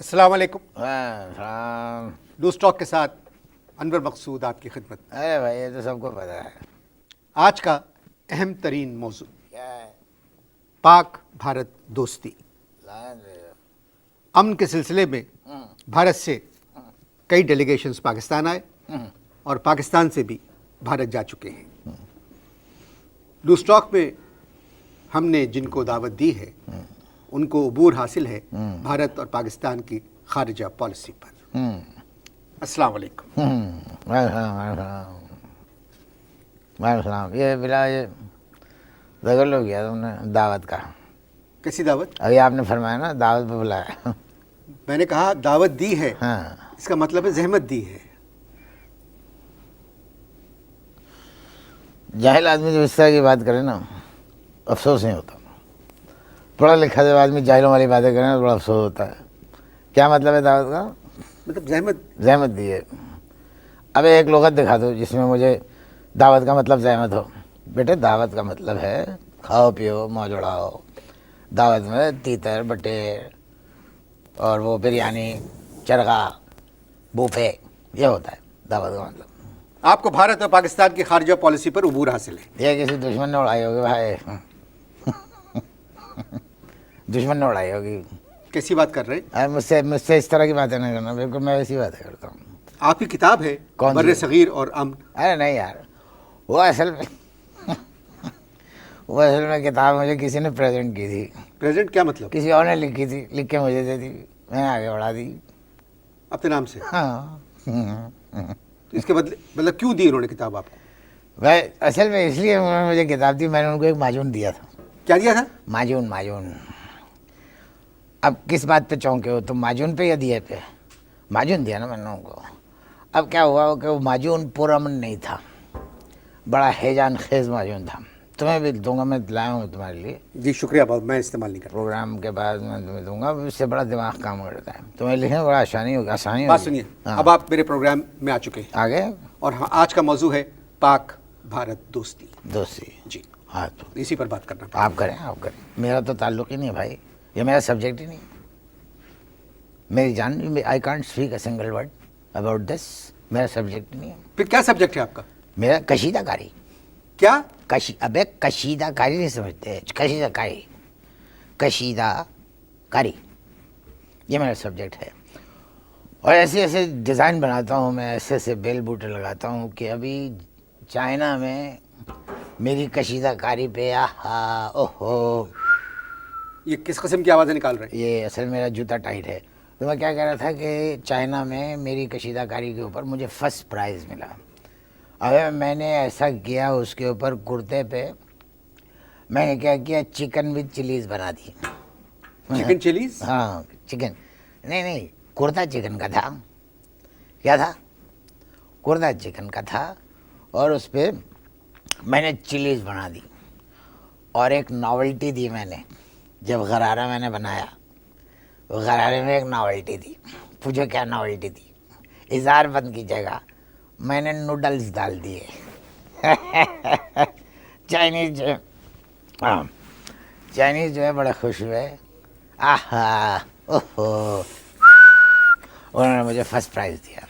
अस्सलाम वालेकुम। हाँ। लूज टॉक के साथ अनवर मकसूद आपकी खिदमत। अरे भाई ये तो सबको पता है। आज का अहम तरीन मौजू क्या है? पाक भारत दोस्ती। लायन दे दो। अमन के सिलसिले में भारत से कई डेलीगेशंस पाकिस्तान आए और पाकिस्तान से भी भारत जा चुके हैं। लूज टॉक में हमने जिनको दावत दी है उनको अबूर हासिल है भारत और पाकिस्तान की खारिजा पॉलिसी पर। अस्सलाम वालेकुम। ये बिला ये रगल हो गया तुमने दावत का। कैसी दावत? अभी आपने फरमाया ना दावत पे बुलाया। मैंने कहा दावत दी है। हाँ। इसका मतलब है जहमत दी है। जाहिल आदमी जब इस तरह की बात करे ना अफसोस नहीं होता। पढ़ा लिखा जब आदमी जाहिलों वाली बातें करे ना बड़ा अफसोस होता है। क्या मतलब है दावत का? मतलब जहमत दी है। अब एक लुग़त दिखा दो जिसमें मुझे दावत का मतलब जहमत हो। बेटे दावत का मतलब है खाओ पियो मौज उड़ाओ। दावत में तीतर बटे और वो बिरयानी चरगा बूफे ये होता है दावत का मतलब। आपको भारत और पाकिस्तान की खारिजा पॉलिसी पर अबूर हासिल है। ये किसी दुश्मन ने उड़ाई होगी भाई। दुश्मन ने उड़ाई होगी। कैसी बात कर रहे हैं? अरे मुझसे इस तरह की बातें नहीं करना। बिल्कुल मैं ऐसी बातें करता हूँ। आपकी किताब है कौन बर्रे सी? सगीर और अमन। अरे नहीं यार वो असल में किताब मुझे किसी ने प्रेजेंट की थी। प्रेजेंट क्या मतलब? किसी और ने लिखी थी, लिख के मुझे दे दी, मैंने आगे बढ़ा दी। अपने नाम से? हाँ। तो इसके बदले मतलब क्यों दी उन्होंने किताब आपको? भाई असल में इसलिए उन्होंने मुझे किताब दी, मैंने उनको एक माजून दिया था। क्या दिया था? माजून। अब किस बात पे चौंके हो तुम? माजून पे या दिए पे? माजून दिया ना मैंने उनको। अब क्या हुआ कि वो माजून पुरअमन नहीं था, बड़ा हैजान खेज माजून था। तुम्हें भी दूंगा, मैं लाया हूँ तुम्हारे लिए। जी शुक्रिया बहुत, मैं इस्तेमाल नहीं करता। प्रोग्राम के बाद मैं तुम्हें दूंगा। इससे बड़ा दिमाग काम करता है। तुम्हें लिखने में बड़ा आसानी होगी। बात सुनिए, अब आप मेरे प्रोग्राम में आ चुके हैं। आगे और हाँ, आज का मौजू है पाक भारत दोस्ती। जी हाँ तो इसी पर बात करना। आप करें। मेरा तो ताल्लुक ही नहीं है भाई, ये मेरा सब्जेक्ट ही नहीं। मेरी जान I can't speak a single word about this. मेरा सब्जेक्ट ही नहीं है। फिर क्या सब्जेक्ट है आपका? मेरा कशीदाकारी। क्या? अबे कशीदाकारी नहीं समझते? कशीदाकारी ये मेरा सब्जेक्ट है। और ऐसे ऐसे डिज़ाइन बनाता हूँ मैं, ऐसे ऐसे बेल बूटे लगाता हूँ कि अभी चाइना में मेरी कशीदाकारी पे आहा ओहो। ये किस किस्म की आवाज़ें निकाल रहे हैं? ये असल मेरा जूता टाइट है। तो मैं क्या कह रहा था कि चाइना में मेरी कशीदाकारी के ऊपर मुझे फर्स्ट प्राइज़ मिला। अबे मैंने ऐसा किया उसके ऊपर कुर्ते पे मैंने क्या किया, चिकन विद चिलीज़ बना दी। Chicken chillies? हाँ चिकन नहीं कुर्ता चिकन का था। क्या था? कुर्ता चिकन का था और उस पर मैंने चिलीज़ बना दी। और एक नॉवेल्टी दी मैंने, जब गरारा मैंने बनाया वो गरारे में एक नॉवेल्टी दी। पूछो क्या नॉवेल्टी दी? इज़ार बंद की जगह मैंने नूडल्स डाल दिए। चाइनीज़ जो है बड़े खुश हुए। आहा ओहो, उन्होंने मुझे फर्स्ट प्राइज़ दिया।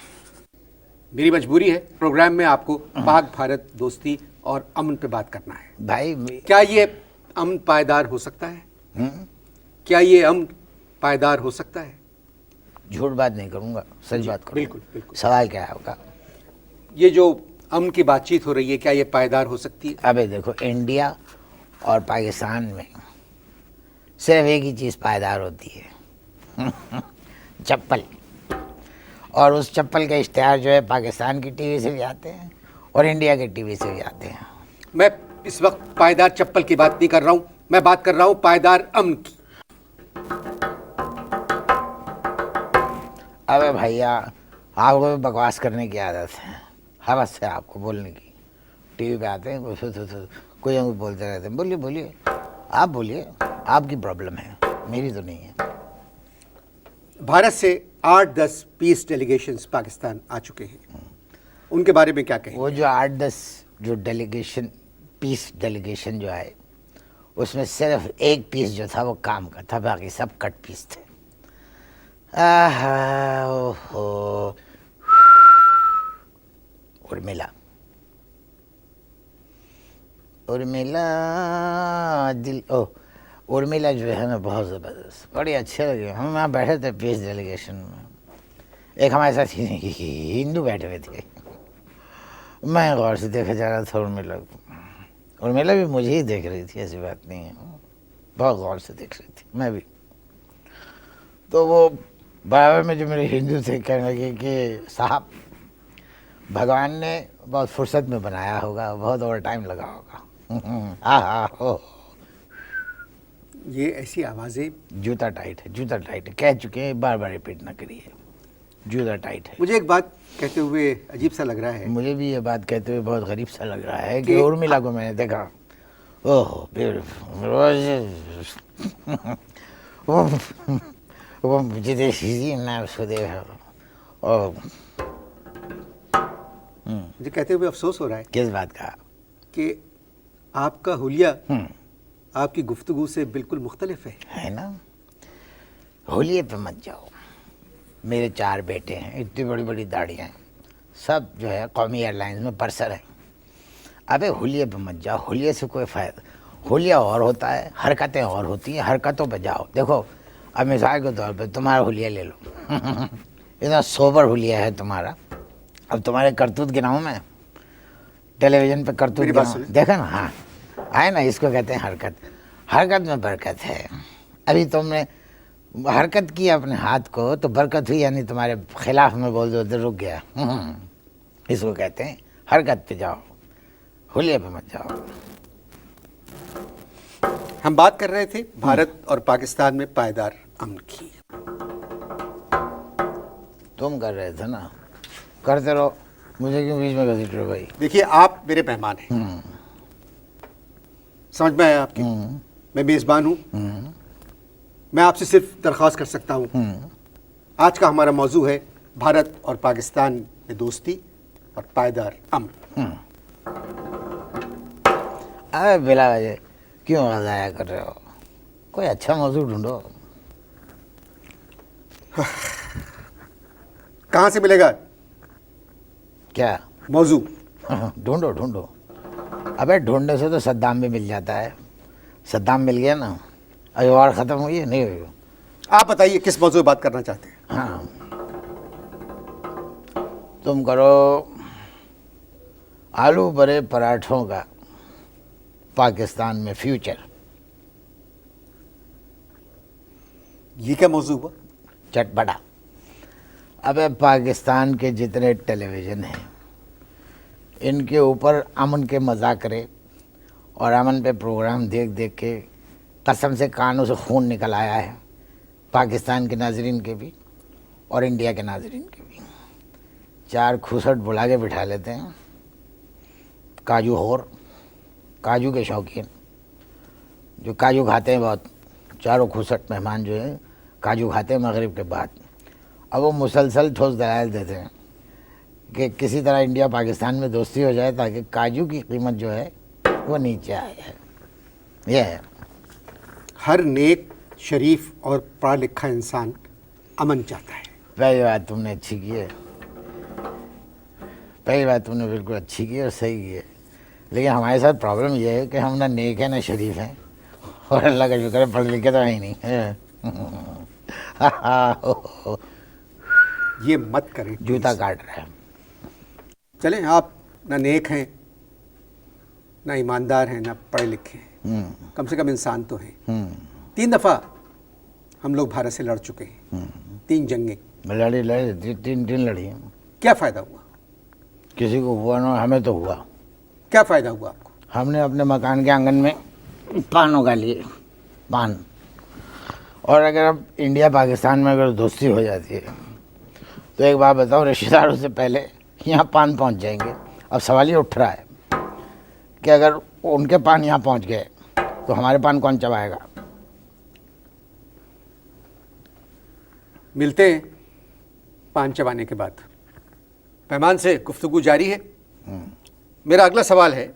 मेरी मजबूरी है प्रोग्राम में आपको पाक भारत दोस्ती और अमन पे बात करना है। भाई क्या ये अमन पायदार हो सकता है? क्या ये अमन पायदार हो सकता है? झूठ बात नहीं करूँगा, सच बात करूँगा। बिल्कुल। सवाल क्या है आपका? ये जो अमन की बातचीत हो रही है क्या ये पायदार हो सकती है? अबे देखो, इंडिया और पाकिस्तान में सिर्फ एक ही चीज़ पायदार होती है, चप्पल। और उस चप्पल के इश्तिहार जो है पाकिस्तान की टीवी से भी आते हैं और इंडिया की टीवी से भी आते हैं। मैं इस वक्त पायदार चप्पल की बात नहीं कर रहा हूँ, मैं बात कर रहा हूँ पायदार अमन की। अबे भैया आपको भी बकवास करने की आदत है, हवस है आपको बोलने की। टीवी पे आते हैं कोई हम बोलते रहते हैं। बोलिए आप बोलिए, आपकी प्रॉब्लम है, मेरी तो नहीं है। भारत से 8-10 पीस डेलीगेशंस पाकिस्तान आ चुके हैं, उनके बारे में क्या कहें? वो जो 8-10 जो डेलीगेशन पीस डेलीगेशन जो आए उसमें सिर्फ एक पीस जो था वो काम का था, बाकी सब कट पीस थे। आहा, ओहो, उर्मिला, उर्मिला दिल, ओ उर्मिला जो है ना बहुत ज़बरदस्त, बड़ी अच्छे लगे। हम वहाँ बैठे थे पीस डेलीगेशन में, एक हमारे साथ हिंदू बैठे हुए थे। मैं गौर से देखा जा रहा था उर्मिला को, उर्मिला भी मुझे ही देख रही थी, ऐसी बात नहीं है, बहुत गौर से देख रही थी, मैं भी। तो वो बराबर में जो मेरे हिंदू थे कहने लगे कि साहब भगवान ने बहुत फुर्सत में बनाया होगा, बहुत ओवर टाइम लगा होगा। हाँ हो, ये ऐसी आवाज़ें, जूता टाइट है, जूता टाइट है, कह चुके हैं, बार बार रिपीट ना करिए, जूता टाइट है। मुझे एक बात कहते हुए अजीब सा लग रहा है। मुझे भी ये बात कहते हुए बहुत गरीब सा लग रहा है कि कि- उर्मिला को मैंने देखा, ओह वो विदेशी मैं उसको देखा, और मुझे कहते हुए अफसोस हो रहा है किस बात का? कि आपका हुलिया आपकी गुफ्तगू से बिल्कुल मुख्तलिफ है ना? होलिये पे मत जाओ। मेरे 4 बेटे हैं, इतनी बड़ी बड़ी दाढ़ियाँ हैं, सब जो है कौमी एयरलाइंस में परसर हैं। अबे होलिये पे मत जाओ, होलिये से कोई फ़ायदा, होलिया और होता है, हरकतें और होती हैं, हरकतों पे जाओ। देखो अब मिसाल के तौर पे तुम्हारा हुलिया ले लो इतना सोबर हुलिया है तुम्हारा, अब तुम्हारे करतूत गिनाऊँ मैं? टेलीविज़न पे करतूत मेरी बात गिनाऊँ? सुनिए। देखा ना, हाँ आए ना, इसको कहते हैं हरकत। हरकत में बरकत है। अभी तुमने हरकत की अपने हाथ को तो बरकत हुई, यानी तुम्हारे खिलाफ में बोल दो तो रुक गया। इसको कहते हैं हरकत पे जाओ, हुलिया पे मत जाओ। हम बात कर रहे थे भारत और पाकिस्तान में पायदार अमन की। तुम कर रहे थे ना, करते रहो, मुझे क्यों बीच में घसीट रहे हो भाई? देखिए, आप मेरे मेहमान हैं, समझ में आया आपकी? मैं मेज़बान हूँ, मैं आपसे सिर्फ दरख्वास्त कर सकता हूँ। आज का हमारा मौजू है भारत और पाकिस्तान में दोस्ती और पायदार अमन। अरे बिला वजह क्यों ज़ाया कर रहे हो? कोई अच्छा मौजू ढूंढो। कहाँ से मिलेगा क्या मौजू? ढूंढो ढूंढो। अबे ढूंढने से तो सद्दाम भी मिल जाता है। सद्दाम मिल गया ना, अभी वार ख़त्म हुई है? नहीं हुई। आप बताइए किस मौजू पे बात करना चाहते हैं? हाँ, तुम करो आलू भरे पराठों का पाकिस्तान में फ्यूचर। ये क्या मौजू हुआ? चटपटा। अबे पाकिस्तान के जितने टेलीविज़न हैं, इनके ऊपर अमन के मज़ाकरे और अमन पे प्रोग्राम देख देख के कसम से कानों से खून निकल आया है, पाकिस्तान के नाजरीन के भी और इंडिया के नाजरीन के भी। 4 खूसट बुला के बिठा लेते हैं, काजू होर, काजू के शौकीन, जो काजू खाते हैं बहुत, 4 खूसट मेहमान जो हैं काजू खाते हैं मगरिब के बाद। अब वो मुसलसल ठोस दलाल देते हैं कि किसी तरह इंडिया पाकिस्तान में दोस्ती हो जाए ताकि काजू की कीमत जो है वो नीचे आए। यह है। हर नेक, शरीफ और पढ़ा लिखा इंसान अमन चाहता है। पहली बात तुमने अच्छी की है, पहली बात तुमने बिल्कुल अच्छी की और सही की है। लेकिन हमारे साथ प्रॉब्लम यह है कि हम ना नेक हैं ना शरीफ हैं, और अल्लाह का शुक्र है पढ़े लिखे तो है ही नहीं। ये मत करें, जूता काट रहा है। चलें, आप ना नेक हैं, ना ईमानदार हैं, ना पढ़े लिखे हैं, कम से कम इंसान तो हैं। 3 दफ़ा हम लोग भारत से लड़ चुके हैं, 3 जंगें। लड़ी 3 लड़ी। क्या फ़ायदा हुआ? किसी को हुआ ना, हमें तो हुआ। क्या फ़ायदा हुआ आपको? हमने अपने मकान के आंगन में पान उगा लिए, पान। और अगर अब इंडिया पाकिस्तान में अगर दोस्ती हो जाती है तो एक बात बताओ, रिश्तेदारों से पहले यहाँ पान पहुँच जाएंगे। अब सवाल ये उठ रहा है कि अगर उनके पान यहाँ पहुँच गए तो हमारे पान कौन चबाएगा? मिलते हैं पान चबाने के बाद। मेहमान से गुफ्तगू जारी है। मेरा अगला सवाल है,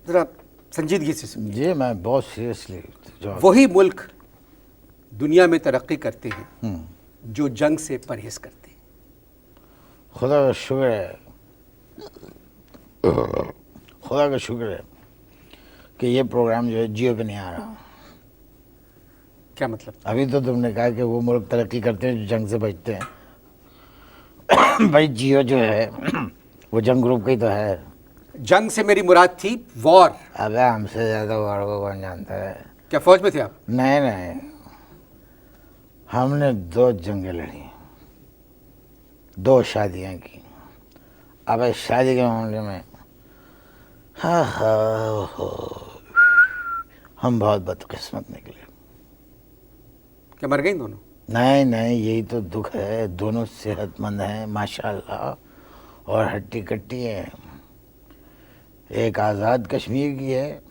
ज़रा संजीदगी से सुनिए। जी मैं बहुत सीरियसली जवाब। वही मुल्क दुनिया में तरक्की करते हैं जो जंग से परहेज करते हैं। खुदा का शुक्र है, खुदा का शुक्र है कि ये प्रोग्राम जो है जियो पे नहीं आ रहा। क्या मतलब? अभी तो तुमने कहा कि वो मुल्क तरक्की करते हैं जो जंग से बचते हैं। भाई जियो जो है वो जंग ग्रुप का ही तो है। जंग से मेरी मुराद थी वॉर। अबे हमसे ज़्यादा वार को कौन जानता है। क्या फौज में थे आप? नहीं नहीं, हमने 2 जंगें लड़ी, 2 शादियां की। अबे शादी के मामले में हाँ हाँ हो, हम बहुत बदकिस्मत निकले। क्या मर गई दोनों? नहीं नहीं, यही तो दुख है। दोनों सेहतमंद हैं माशाल्लाह और हट्टी कट्टी हैं। एक आज़ाद कश्मीर की है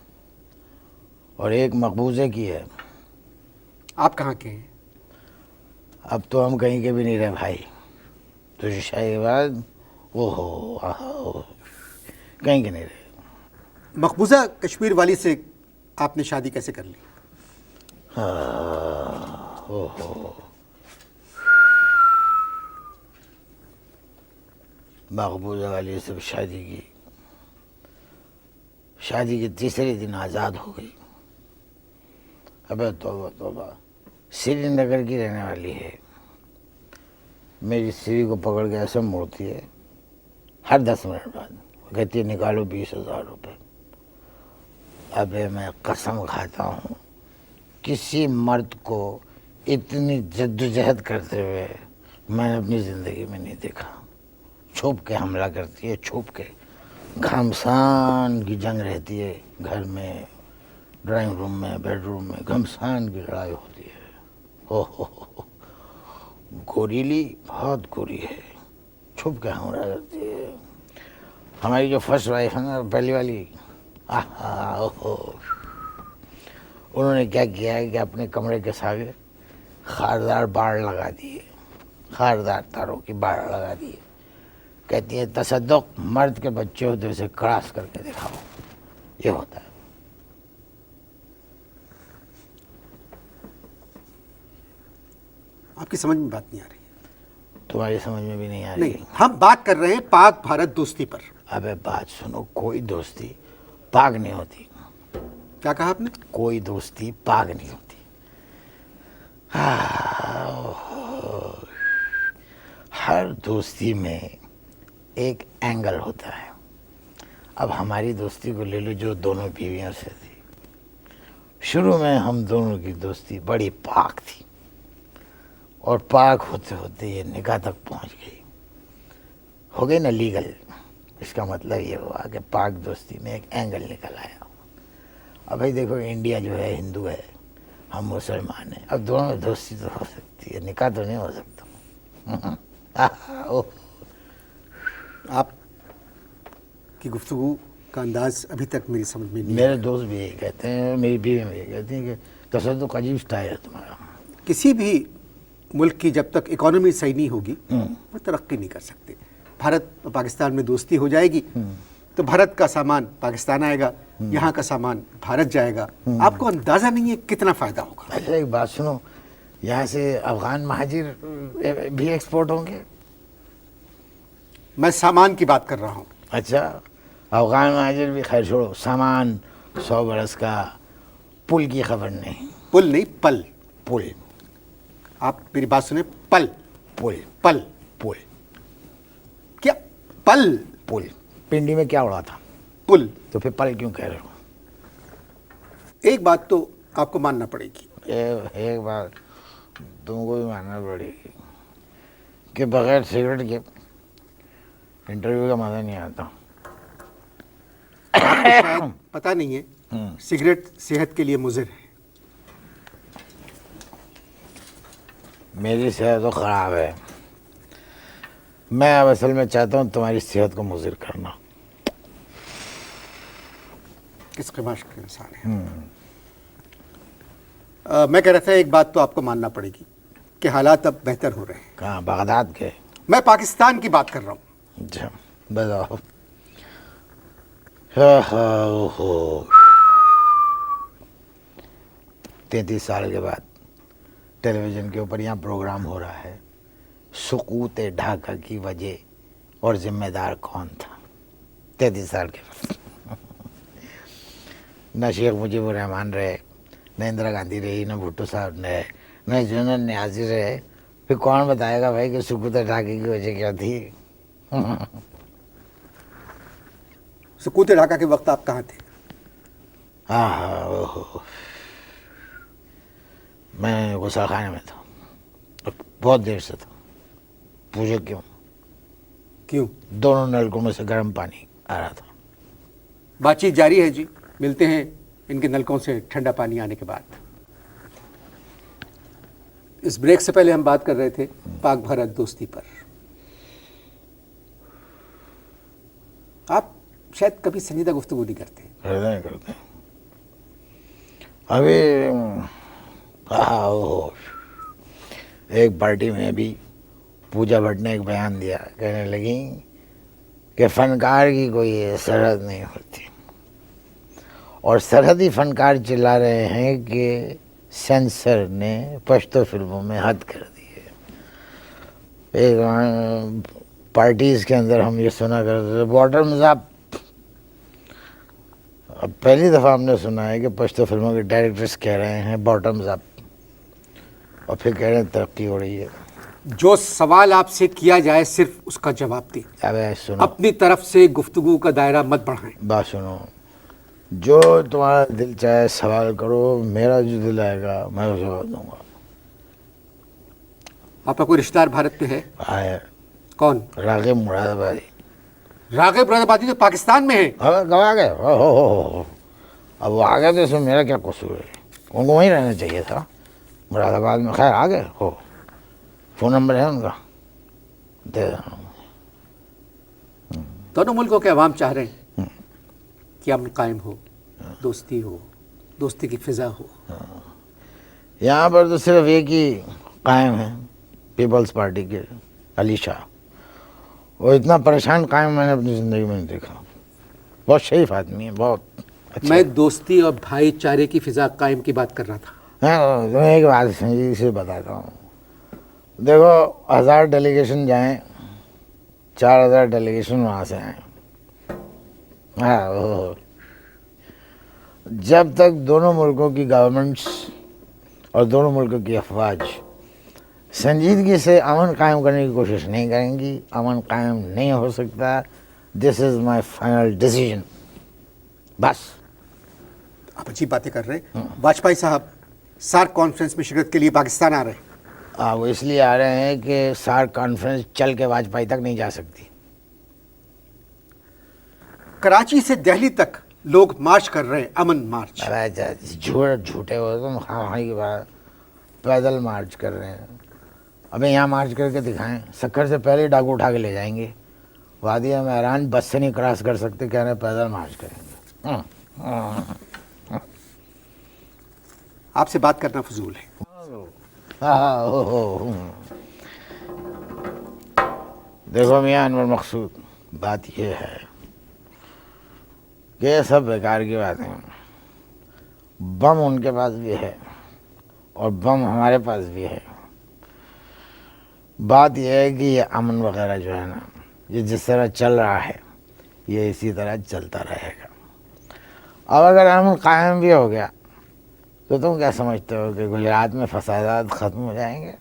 और एक मकबूजे की है। आप कहाँ के हैं? अब तो हम कहीं के भी नहीं रहे भाई। तो शाही के बाद ओहो आहो, कहीं के नहीं रहे। मकबूजा कश्मीर वाली से आपने शादी कैसे कर ली? ओहो, मकबूजा वाली से शादी की। शादी के तीसरे दिन आज़ाद हो गई। अबे तौबा तौबा, श्रीनगर की रहने वाली है। मेरी सीढ़ी को पकड़ के ऐसे मोड़ती है हर 10 मिनट बाद। वो कहती है निकालो 20,000 रुपये। अबे मैं कसम खाता हूँ किसी मर्द को इतनी जद्दोजहद करते हुए मैंने अपनी ज़िंदगी में नहीं देखा। छुप के हमला करती है, छुप के। घमसान की जंग रहती है घर में, ड्राइंग रूम में, बेडरूम में घमसान की लड़ाई होती है। हो, गोरीली बहुत गोरी है, छुप के हमला करती है। हमारी जो फर्स्ट वाइफ है ना, पहली वाली, ओहो, उन्होंने क्या किया है कि अपने कमरे के सागे खारदार बाड़ लगा दिए, खारदार तारों की बाड़ लगा दिए। कहती है तसद्दुक मर्द के बच्चे होते उसे क्रॉस करके दिखाओ। ये होता है। आपकी समझ में बात नहीं आ रही है। तुम्हारी समझ में भी नहीं आ रही। नहीं, हम बात कर रहे हैं पाक भारत दोस्ती पर। अबे बात सुनो, कोई दोस्ती पाक नहीं होती। क्या कहा आपने? कोई दोस्ती पाक नहीं होती। हर दोस्ती में एक एंगल होता है। अब हमारी दोस्ती को ले लो जो दोनों बीवियों से थी। शुरू में हम दोनों की दोस्ती बड़ी पाक थी और पाक होते होते ये निकाह तक पहुंच गई, हो गई ना लीगल। इसका मतलब ये हुआ कि पाक दोस्ती में एक एंगल निकल आया। अब भाई देखो, इंडिया जो है हिंदू है, हम मुसलमान हैं। अब दोनों में दोस्ती तो हो सकती है, निकाह तो नहीं हो सकता। आप की गुफ्तगू का अंदाज अभी तक मेरी समझ में नहीं मेरे दोस्त भी यही कहते हैं, मेरी बीवी भी यही कहती हैं कि तसद्दुक अजीब स्टाइल है तुम्हारा। किसी भी मुल्क की जब तक इकोनॉमी सही नहीं होगी वो तरक्की नहीं कर सकते। भारत और पाकिस्तान में दोस्ती हो जाएगी तो भारत का सामान पाकिस्तान आएगा, यहाँ का सामान भारत जाएगा। आपको अंदाज़ा नहीं है कितना फ़ायदा होगा। अच्छा एक बात सुनो, यहाँ से अफ़गान महाजिर भी एक्सपोर्ट होंगे? मैं सामान की बात कर रहा हूँ। अच्छा, अफ़गान महाजिर भी, खैर छोड़ो, सामान 100 बरस का, पुल की खबर नहीं। पुल नहीं, पल। पुल। आप मेरी बात सुने, पल। पुल। पल। पुल। क्या पल? पुल। पिंडी में क्या उड़ा था? पुल। तो फिर पल क्यों कह रहे हो? एक बात तो आपको मानना पड़ेगी। एक बात तुमको भी मानना पड़ेगी कि बगैर सिगरेट के इंटरव्यू का मज़ा नहीं आता। आपको शायद पता नहीं है, सिगरेट सेहत के लिए मुज़िर है। मेरी सेहत तो ख़राब है। मैं अब असल में चाहता हूँ तुम्हारी सेहत को मुज़िर करना। किस क़िमाश के इंसान है। मैं कह रहा था एक बात तो आपको मानना पड़ेगी कि हालात अब बेहतर हो रहे हैं। कहाँ, बगदाद के? मैं पाकिस्तान की बात कर रहा हूँ। अच्छा बताओ। हो 33 साल के बाद टेलीविज़न के ऊपर यहाँ प्रोग्राम हो रहा है, सुकूत ढाका की वजह और जिम्मेदार कौन था। 33 साल के बाद न शेख मुजीबुर रहमान रहे, न इंदिरा गांधी रही, न भुट्टो साहब रहे, न जुनैद नियाज़ी रहे, फिर कौन बताएगा भाई कि सुकूत ढाके की वजह क्या थी। सुकूत ढाका के वक्त आप कहाँ थे? हाँ, ओहो, मैं गुस्साखाने में था, बहुत देर से था। पूछे क्यों? क्यों? दोनों नलकों में से गर्म पानी आ रहा था। बातचीत जारी है जी, मिलते हैं इनके नलकों से ठंडा पानी आने के बाद। इस ब्रेक से पहले हम बात कर रहे थे पाक भारत दोस्ती पर। आप शायद कभी संजीदा गुफ्तगू नहीं करते। करते अभी हाँ, एक पार्टी में भी पूजा भट्ट ने एक बयान दिया, कहने लगी कि फनकार की कोई सरहद नहीं होती, और सरहदी फनकार चिल्ला रहे हैं कि सेंसर ने पश्तो फिल्मों में हद कर दी है। एक पार्टीज के अंदर हम ये सुना करते थे बॉटम्स अप। अब पहली दफ़ा हमने सुना है कि पश्तो फिल्मों के डायरेक्टर्स कह रहे हैं बॉटम्स अप, और फिर कह रहे हैं तरक्की हो रही है। जो सवाल आपसे किया जाए सिर्फ उसका जवाब दें। अब सुनो, अपनी तरफ से गुफ्तगू का दायरा मत बढ़ाएं। बात सुनो, जो तुम्हारा दिल चाहे सवाल करो, मेरा जो दिल आएगा मैं उसे जवाब दूंगा। आपका कोई रिश्तेदार भारत में है? है। कौन? रागिब मुरादाबादी। रागिब मुरादाबादी तो पाकिस्तान में है। अब आ गए, हो। अब वो आ गए तो इसमें मेरा क्या कसूर है? उनको वहीं रहना चाहिए था, मुरादाबाद में। खैर आ गए हो, फ़ोन नंबर है उनका, दे देना। दोनों मुल्कों के अवाम चाह रहे हैं कि अमन कायम हो, दोस्ती हो, दोस्ती की फिजा हो। यहाँ पर तो सिर्फ एक ही कायम है, पीपल्स पार्टी के अली शाह। वो इतना परेशान कायम मैंने अपनी ज़िंदगी में नहीं देखा। बहुत शरीफ आदमी है, बहुत अच्छा। मैं दोस्ती और भाईचारे की फिजा कायम की बात कर रहा था। मैं एक बात संजीव से बताता हूँ। देखो, 1000 डेलीगेशन जाएं, 4000 डेलीगेशन वहाँ से आए। हाँ, जब तक दोनों मुल्कों की गवर्नमेंट्स और दोनों मुल्कों की अफवाज संजीदगी से अमन कायम करने की कोशिश नहीं करेंगी, अमन कायम नहीं हो सकता। This is my final decision. बस। आप अच्छी बातें कर रहे हैं। वाजपेयी साहब सार्क कॉन्फ्रेंस में शिरकत के लिए पाकिस्तान आ रहे हैं। वो इसलिए आ रहे हैं कि सार्क कॉन्फ्रेंस चल के वाजपेयी तक नहीं जा सकती। कराची से दिल्ली तक लोग मार्च कर रहे हैं, अमन मार्च। झूठे हो तुम, हाँ की बात। पैदल मार्च कर रहे हैं। अबे यहाँ मार्च करके दिखाएं। सक्कर से पहले डाकू उठा के ले जाएंगे। वादिया महरान बस से नहीं क्रॉस कर सकते, कह रहे पैदल मार्च करेंगे। आपसे बात करना फजूल है। देखो मियां अनवर मकसूद, बात यह है कि ये सब बेकार की बातें हैं। बम उनके पास भी है और बम हमारे पास भी है। बात यह है कि ये अमन वगैरह जो है ना, ये जिस तरह चल रहा है ये इसी तरह चलता रहेगा। अब अगर अमन कायम भी हो गया तो तुम क्या समझते हो कि गुजरात में फसादात ख़त्म हो जाएंगे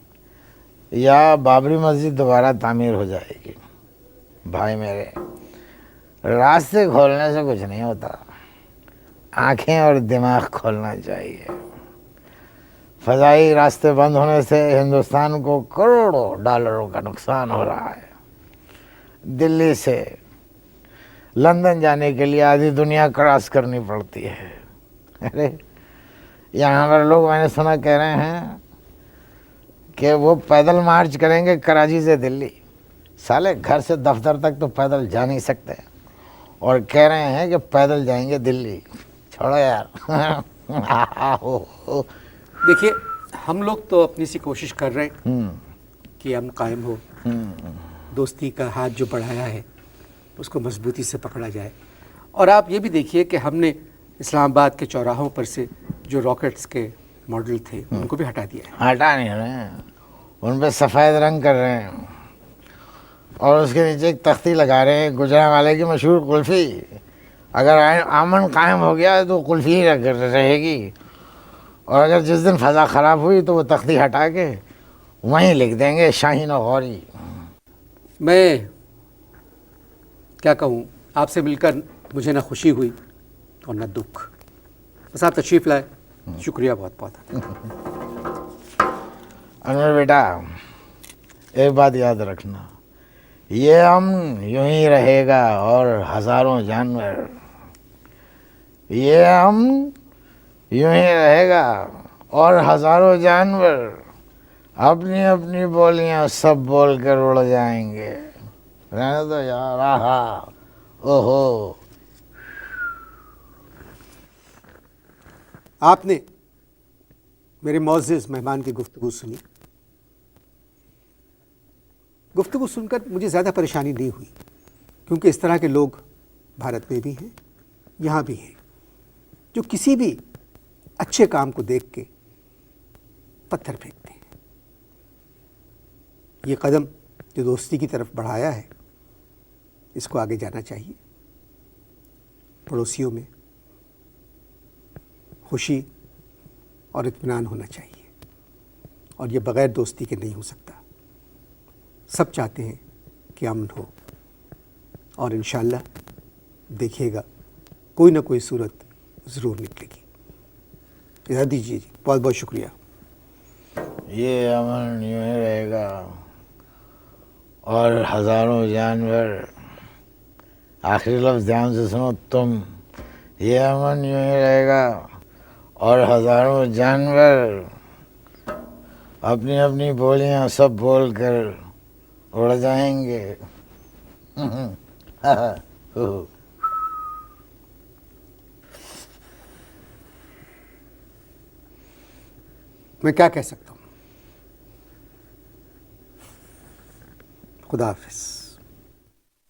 या बाबरी मस्जिद दोबारा तामीर हो जाएगी? भाई मेरे, रास्ते खोलने से कुछ नहीं होता, आँखें और दिमाग खोलना चाहिए। फ़ज़ाई रास्ते बंद होने से हिंदुस्तान को करोड़ों डॉलरों का नुकसान हो रहा है। दिल्ली से लंदन जाने के लिए आधी दुनिया क्रॉस करनी पड़ती है। अरे यहाँ पर लोग, मैंने सुना, कह रहे हैं कि वो पैदल मार्च करेंगे कराची से दिल्ली। साले घर से दफ्तर तक तो पैदल जा नहीं सकते और कह रहे हैं कि पैदल जाएंगे दिल्ली। छोड़ो यार। देखिए, हम लोग तो अपनी सी कोशिश कर रहे हैं कि हम कायम हो, दोस्ती का हाथ जो बढ़ाया है उसको मजबूती से पकड़ा जाए। और आप ये भी देखिए कि हमने इस्लामाबाद के चौराहों पर से जो रॉकेट्स के मॉडल थे उनको भी हटा दिया है। हटा नहीं रहे हैं, उन पे सफ़ेद रंग कर रहे हैं और उसके नीचे एक तख्ती लगा रहे हैं गुजरांवाले की मशहूर कुल्फ़ी। अगर अमन कायम हो गया तो कुल्फ़ी ही रहेगी, और अगर जिस दिन फ़ज़ा ख़राब हुई तो वो तख्ती हटा के वहीं लिख देंगे शाहीन और गौरी। मैं क्या कहूँ, आपसे मिलकर मुझे ना खुशी हुई और ना दुख। बस आप तशरीफ़ लाए, शुक्रिया बहुत बहुत। अनवर बेटा, एक बात याद रखना, ये अमन यूं ही रहेगा और हज़ारों जानवर, ये अमन यूं ही रहेगा और हज़ारों जानवर अपनी अपनी बोलियां सब बोल कर उड़ जाएंगे। रहने दो यार, आहा, ओहो। आपने मेरे मोअज़्ज़िज़ मेहमान की गुफ्तगू सुनी। गुफ्तगू सुनकर मुझे ज़्यादा परेशानी नहीं हुई, क्योंकि इस तरह के लोग भारत में भी हैं, यहाँ भी हैं, जो किसी भी अच्छे काम को देख के पत्थर फेंकते हैं। ये कदम जो दोस्ती की तरफ बढ़ाया है, इसको आगे जाना चाहिए। पड़ोसियों में खुशी और इत्मीनान होना चाहिए, और ये बग़ैर दोस्ती के नहीं हो सकता। सब चाहते हैं कि अमन हो, और इंशाअल्लाह देखिएगा कोई ना कोई सूरत ज़रूर निकलेगी। इजाज़त दीजिए जी, बहुत बहुत शुक्रिया। ये अमन यूं ही रहेगा और हज़ारों जानवर, आखिरी लफ्ज़ ध्यान से सुनो तुम, ये अमन यूं ही रहेगा और हज़ारों जानवर अपनी अपनी बोलियां सब बोल कर उड़ जाएंगे। मैं क्या कह सकता हूँ। खुदा हाफिज़।